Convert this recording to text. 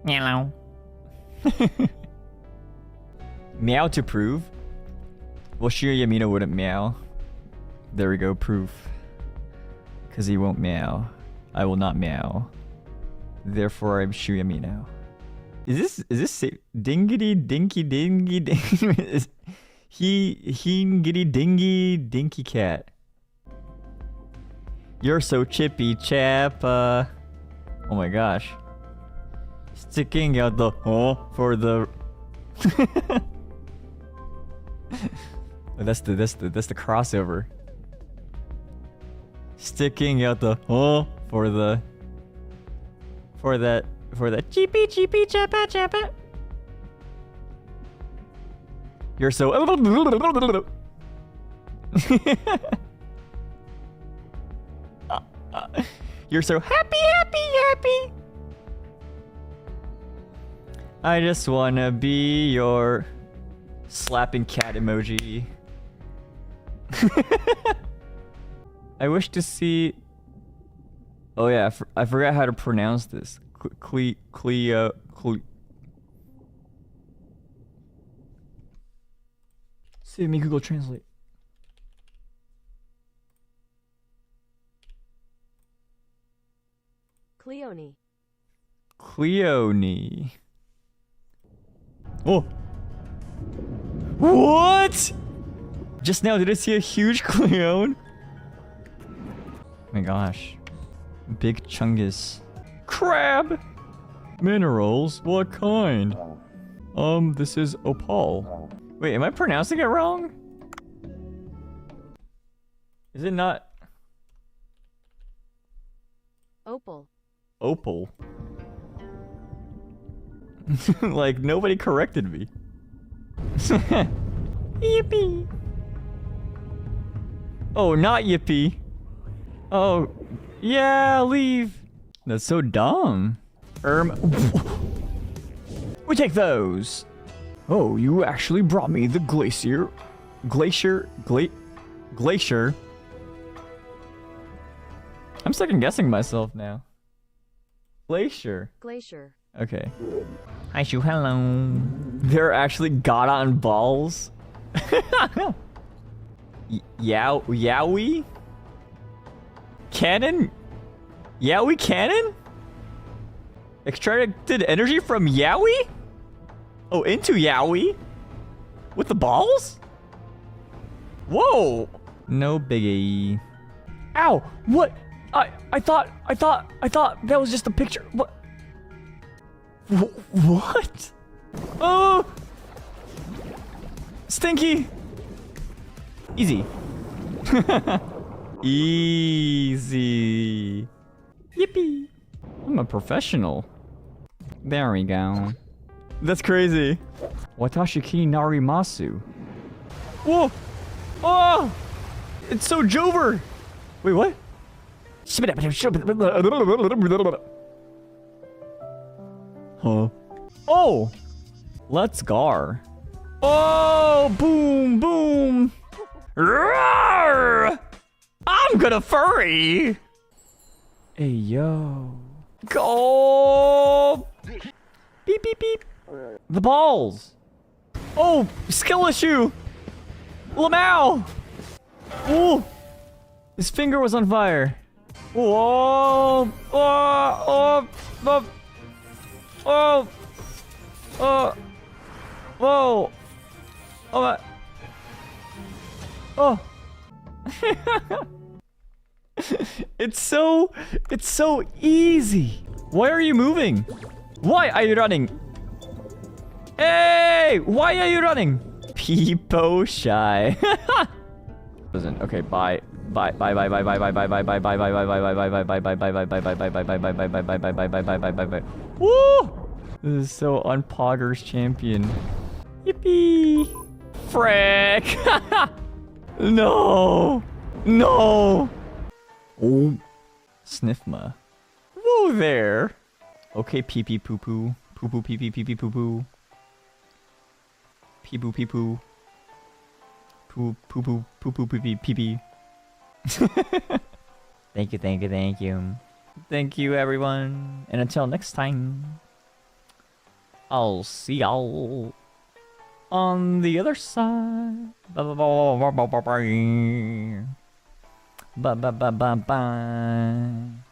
Meow. Meow to prove? Well, sure, Yamino wouldn't meow. There we go, proof. Because he won't meow. I will not meow. Therefore, I'm sure Yamino. Is this safe? Dingity dinky dingy ding. He-gitty dingy dinky cat. You're so chippy chap. Oh my gosh. Sticking out the for the that's the crossover. Sticking out the for that cheepy cheepy chappa chappa. You're so you're so happy. I just wanna be your slapping cat emoji. I wish to see. Oh yeah, I forgot how to pronounce this. Cleo. Save me Google Translate. Cleone. Cleone. Oh. What? Just now, did I see a huge Cleone? Oh my gosh. Big Chungus. Crab! Minerals? What kind? This is opal. Wait, am I pronouncing it wrong? Is it not? Opal. Opal. Like, nobody corrected me. Yippee. Oh, not yippee. Oh, yeah, leave. That's so dumb. We take those. Oh, you actually brought me the glacier. Glacier. I'm second guessing myself now. Glacier. Okay. Hi, Shu. Hello. They're actually got on balls. Yowie? Cannon? Yowie cannon? Extracted energy from Yowie? Oh, into Yowie? With the balls? Whoa! No biggie. Ow! What? I thought that was just a picture. What? What? Oh! Stinky! Easy. Easy. Yippee. I'm a professional. There we go. That's crazy. Watashi ki narimasu. Whoa! Oh! It's so Jover! Wait, what? Huh? Oh! Let's gar. Oh! Boom! Boom! Roar! I'm gonna furry! Hey, yo. Go! Beep, beep, beep. The balls! Oh! Skill issue! Lamau! Ooh! His finger was on fire. Whoa! Oh! Oh! Oh! Oh! Whoa! Oh my! Oh! It's so easy. Why are you moving? Why are you running? Hey! Why are you running? Peepo shy. Listen, okay, bye. Bye. Woo! This is so unpoggers champion. Yippee! Frick! No! No! Oh. Sniffma. Whoa there! Okay, pee pee poo poo. Poo poo pee pee pee pee poo poo. Pee poo pee poo. Poo poo poo poo poo pee pee pee pee. Thank you. Thank you, everyone. And until next time, I'll see y'all on the other side. Bye.